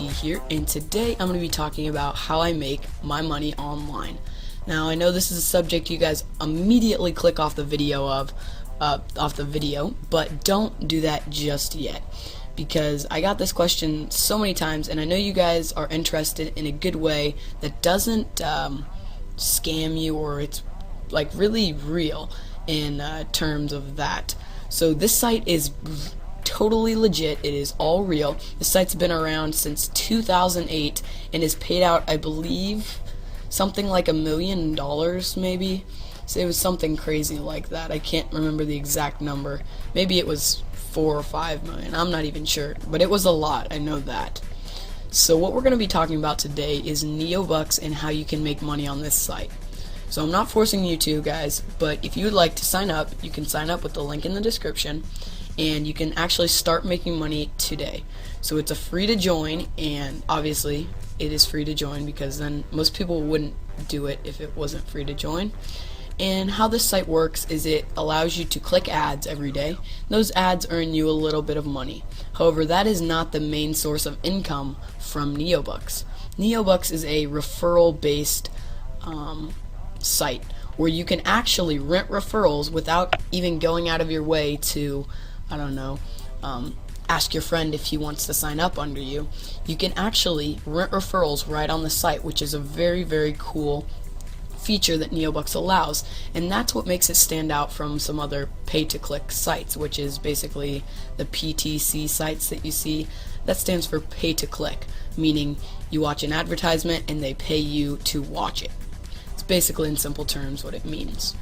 here, and today I'm going to be talking about how I make my money online. Now, I know this is a subject you guys immediately click off the video but don't do that just yet, because I got this question so many times, and I know you guys are interested in a good way that doesn't scam you, or it's like really real in terms of that. So this site is totally legit. It is all real. The site's been around since 2008 and has paid out, I believe, something like $1 million, maybe. So it was something crazy like that. I can't remember the exact number. Maybe it was 4 or 5 million. I'm not even sure, but it was a lot. I know that. So what we're going to be talking about today is Neobux and how you can make money on this site. So I'm not forcing you to, guys, but if you would like to sign up, you can sign up with the link in the description, and you can actually start making money today. So it's a free to join, and obviously it is free to join because then most people wouldn't do it if it wasn't free to join. And how this site works is it allows you to click ads every day. Those ads earn you a little bit of money. However, that is not the main source of income from Neobux. Neobux is a referral based site where you can actually rent referrals without even going out of your way to, I don't know, ask your friend if he wants to sign up under you. You can actually rent referrals right on the site, which is a very, very cool feature that Neobux allows, and that's what makes it stand out from some other pay-to-click sites, which is basically the PTC sites that you see. That stands for pay-to-click, meaning you watch an advertisement and they pay you to watch it. It's basically, in simple terms, what it means.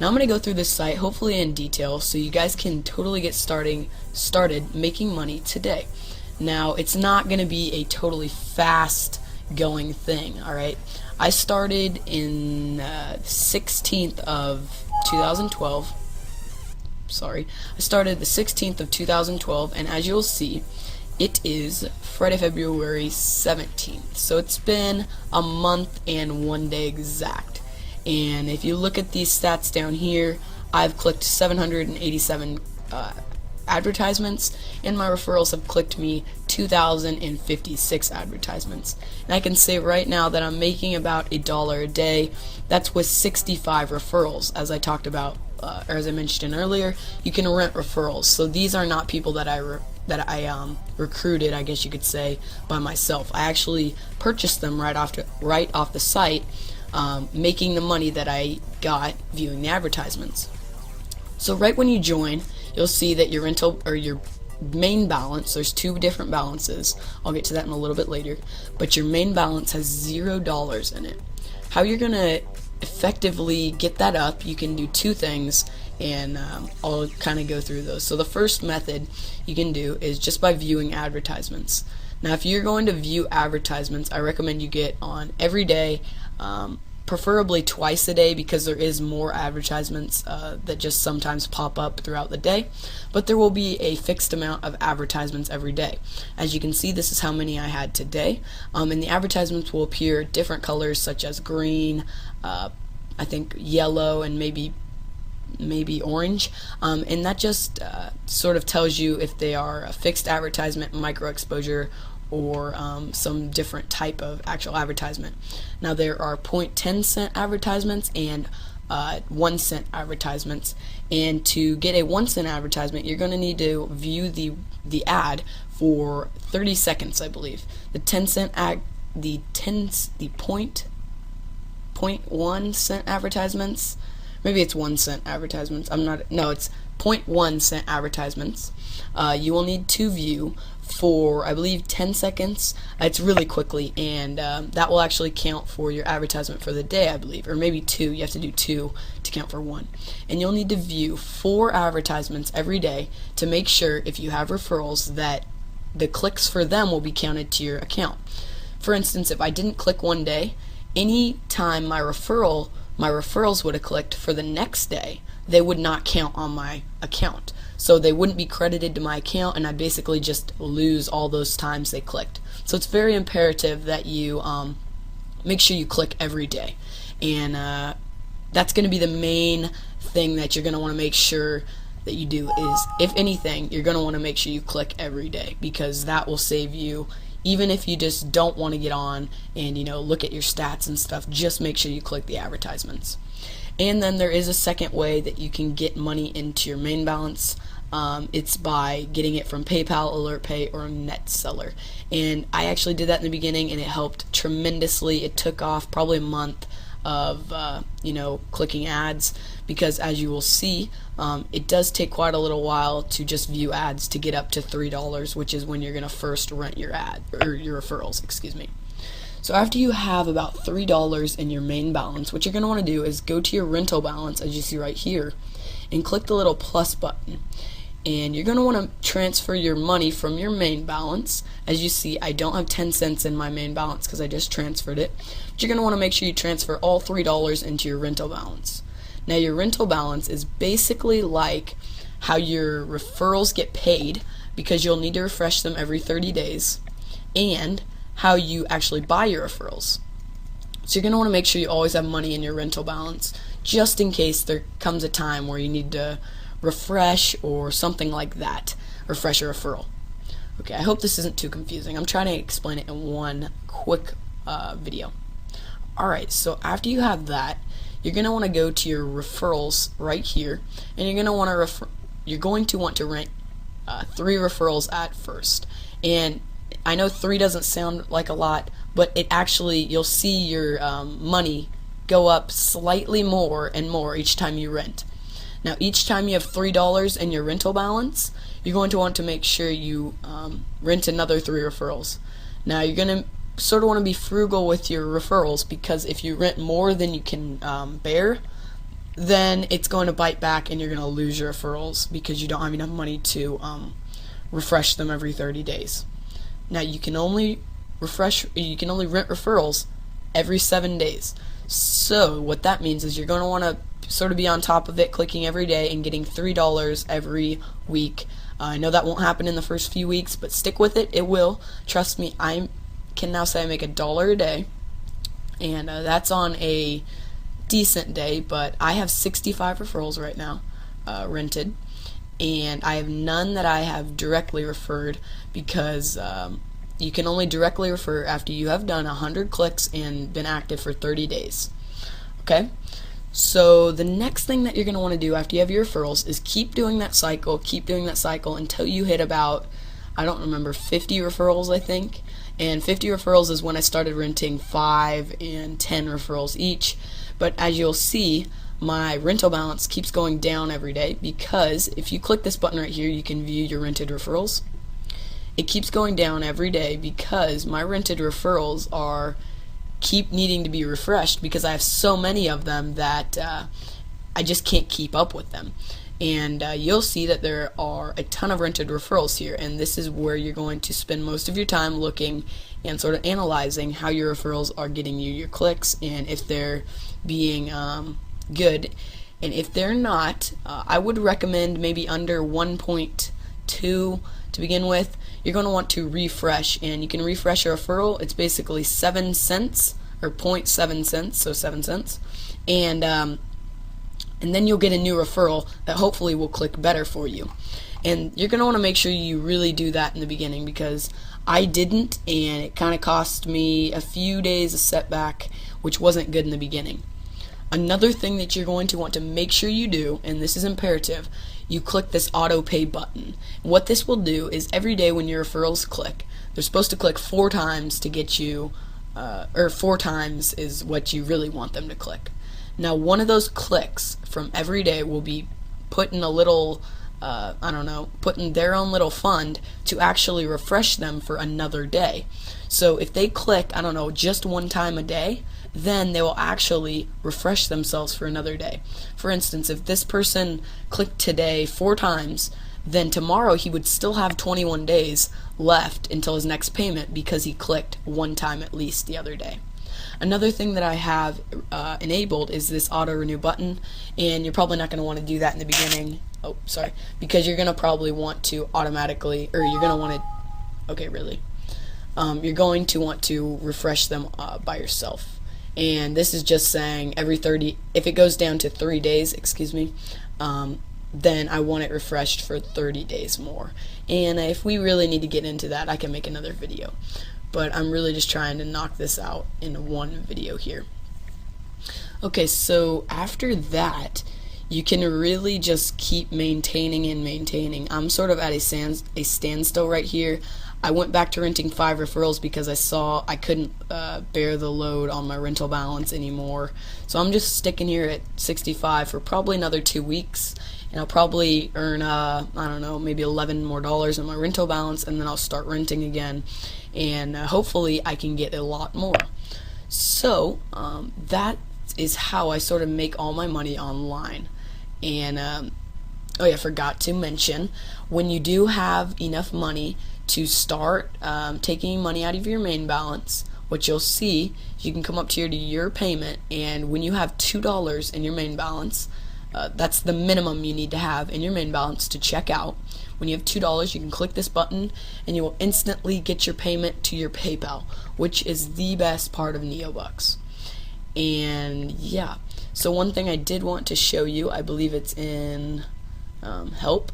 Now I'm going to go through this site, hopefully in detail, so you guys can totally get started making money today. Now, it's not going to be a totally fast going thing, alright? I started in 16th of 2012. I started the 16th of 2012, and as you'll see, it is Friday, February 17th. So it's been a month and 1 day exact. And if you look at these stats down here, I've clicked 787 advertisements, and my referrals have clicked me 2,056 advertisements. And I can say right now that I'm making about $1 a day. That's with 65 referrals. As I talked about, or as I mentioned earlier, you can rent referrals. So these are not people that I recruited, I guess you could say, by myself. I actually purchased them right off the site, making the money that I got viewing the advertisements. So right when you join, you'll see that your rental or your main balance, there's two different balances. I'll get to that in a little bit later, but your main balance has $0 in it. How you're gonna effectively get that up, you can do two things, and I'll kind of go through those. So the first method you can do is just by viewing advertisements. Now, if you're going to view advertisements, I recommend you get on every day, preferably twice a day, because there is more advertisements that just sometimes pop up throughout the day, but there will be a fixed amount of advertisements every day. As you can see, this is how many I had today, and the advertisements will appear different colors such as green, I think yellow, and maybe orange, and that just sort of tells you if they are a fixed advertisement, micro exposure, or some different type of actual advertisement. Now, there are 0.10 cent advertisements and 1 cent advertisements, and to get a 1 cent advertisement, you're going to need to view the ad for 30 seconds, I believe. The 10 cent the 0.1 cent advertisements, maybe it's 1 cent advertisements, it's 0.1 cent advertisements, you will need to view for, I believe, 10 seconds. It's really quickly, and that will actually count for your advertisement for the day, I believe, or maybe 2. You have to do 2 to count for 1. And you'll need to view 4 advertisements every day to make sure, if you have referrals, that the clicks for them will be counted to your account. For instance, if I didn't click one day, any time my referrals would have clicked for the next day, they would not count on my account. So they wouldn't be credited to my account, and I basically just lose all those times they clicked. So it's very imperative that you make sure you click every day. And that's going to be the main thing that you're going to want to make sure that you do is, if anything, you're going to want to make sure you click every day, because that will save you Even if you just don't want to get on and look at your stats and stuff, just make sure you click the advertisements. And then there is a second way that you can get money into your main balance. It's by getting it from PayPal, AlertPay, or NetSeller. And I actually did that in the beginning, and it helped tremendously. It took off probably a month of clicking ads, because as you will see, it does take quite a little while to just view ads to get up to $3, which is when you're going to first rent your ad or your referrals, excuse me. So after you have about $3 in your main balance, what you're going to want to do is go to your rental balance, as you see right here, and click the little plus button. And you're going to want to transfer your money from your main balance. As you see, I don't have 10 cents in my main balance because I just transferred it. But you're going to want to make sure you transfer all $3 into your rental balance. Now, your rental balance is basically like how your referrals get paid, because you'll need to refresh them every 30 days, and how you actually buy your referrals. So you're going to want to make sure you always have money in your rental balance, just in case there comes a time where you need to refresh or something like that, refresh a referral. Okay, I hope this isn't too confusing. I'm trying to explain it in one quick video. Alright, so after you have that, you're going to want to go to your referrals right here, and you're going to want to rent 3 referrals at first. And I know 3 doesn't sound like a lot, but it actually, you'll see your money go up slightly more and more each time you rent. Now, each time you have $3 in your rental balance, you're going to want to make sure you rent another 3 referrals. Now, you're going to sort of want to be frugal with your referrals, because if you rent more than you can bear, then it's going to bite back and you're going to lose your referrals because you don't have enough money to refresh them every 30 days. Now, you can only rent referrals every 7 days. So what that means is you're going to want to sort of be on top of it, clicking every day and getting $3 every week. I know that won't happen in the first few weeks, but stick with it. It will. Trust me, I can now say I make $1 a day, and that's on a decent day, but I have 65 referrals right now rented, and I have none that I have directly referred, because you can only directly refer after you have done 100 clicks and been active for 30 days. Okay? So the next thing that you're going to want to do after you have your referrals is keep doing that cycle until you hit about, I don't remember, 50 referrals, I think. And 50 referrals is when I started renting 5 and 10 referrals each. But as you'll see, my rental balance keeps going down every day, because if you click this button right here, you can view your rented referrals. It keeps going down every day because my rented referrals keep needing to be refreshed, because I have so many of them that I just can't keep up with them. And you'll see that there are a ton of rented referrals here, and this is where you're going to spend most of your time looking and sort of analyzing how your referrals are getting you your clicks, and if they're being good. And if they're not, I would recommend maybe under 1.2 to begin with. You're going to want to refresh, and you can refresh a referral. It's basically 7 cents, or 0.7 cents, so 7 cents, and then you'll get a new referral that hopefully will click better for you. And you're going to want to make sure you really do that in the beginning, because I didn't, and it kind of cost me a few days of setback, which wasn't good in the beginning. Another thing that you're going to want to make sure you do, and this is imperative, you click this auto pay button. What this will do is every day when your referrals click, they're supposed to click 4 times to get you, or 4 times is what you really want them to click. Now, one of those clicks from every day will be put in a little, put in their own little fund to actually refresh them for another day. So if they click, just 1 time a day, then they will actually refresh themselves for another day. For instance, if this person clicked today 4 times, then tomorrow he would still have 21 days left until his next payment, because he clicked 1 time at least the other day. Another thing that I have enabled is this auto renew button, and you're probably not going to want to do that in the beginning. Oh, sorry, because you're going to probably want to automatically, or you're going to want to, okay, really, you're going to want to refresh them by yourself. And this is just saying every 30, if it goes down to 3 days, then I want it refreshed for 30 days more. And if we really need to get into that, I can make another video. But I'm really just trying to knock this out in one video here. Okay, so after that, you can really just keep maintaining and maintaining. I'm sort of at a standstill right here. I went back to renting 5 referrals because I saw I couldn't bear the load on my rental balance anymore. So I'm just sticking here at 65 for probably another 2 weeks, and I'll probably earn I don't know, maybe $11 more in my rental balance, and then I'll start renting again, and hopefully I can get a lot more. So that is how I sort of make all my money online. And oh yeah, I forgot to mention, when you do have enough money to start taking money out of your main balance, what you'll see, you can come up here to your payment, and when you have $2 in your main balance, that's the minimum you need to have in your main balance to check out. When you have $2, you can click this button and you will instantly get your payment to your PayPal, which is the best part of Neobux. And yeah, so one thing I did want to show you, I believe it's in help.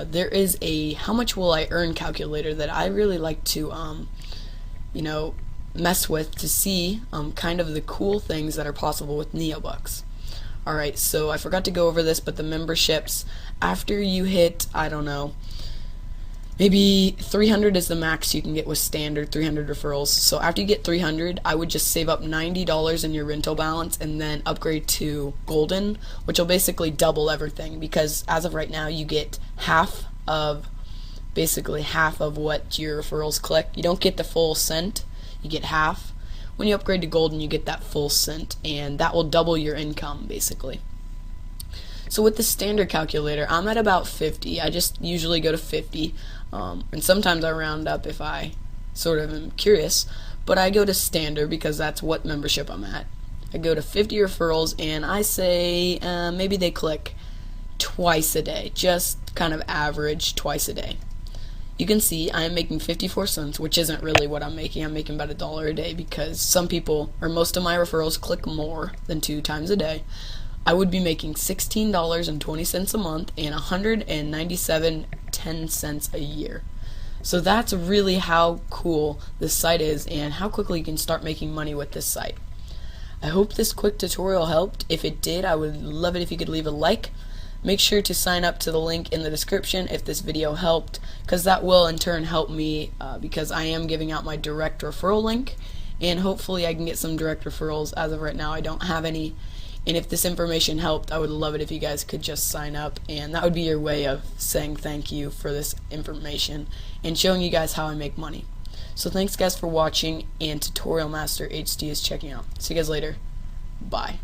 There is a how much will I earn calculator that I really like to you know, mess with to see kind of the cool things that are possible with Neobux. Alright, so I forgot to go over this, but the memberships, after you hit, I don't know, maybe 300 is the max you can get with standard 300 referrals. So after you get 300, I would just save up $90 in your rental balance and then upgrade to Golden, which will basically double everything, because as of right now you get basically half of what your referrals click. You don't get the full cent, you get half. When you upgrade to Golden, you get that full cent, and that will double your income basically. So with the standard calculator, I'm at about 50. I just usually go to 50, and sometimes I round up if I sort of am curious, but I go to standard because that's what membership I'm at. I go to 50 referrals, and I say maybe they click twice a day, just kind of average twice a day. You can see I am making 54 cents, which isn't really what I'm making. I'm making about $1 a day because some people, or most of my referrals, click more than 2 times a day. I would be making $16.20 a month and $197.10 a year. So that's really how cool this site is and how quickly you can start making money with this site. I hope this quick tutorial helped. If it did, I would love it if you could leave a like. Make sure to sign up to the link in the description if this video helped, because that will in turn help me because I am giving out my direct referral link, and hopefully I can get some direct referrals. As of right now, I don't have any, and if this information helped, I would love it if you guys could just sign up, and that would be your way of saying thank you for this information and showing you guys how I make money. So thanks guys for watching, and Tutorial Master HD is checking out. See you guys later. Bye.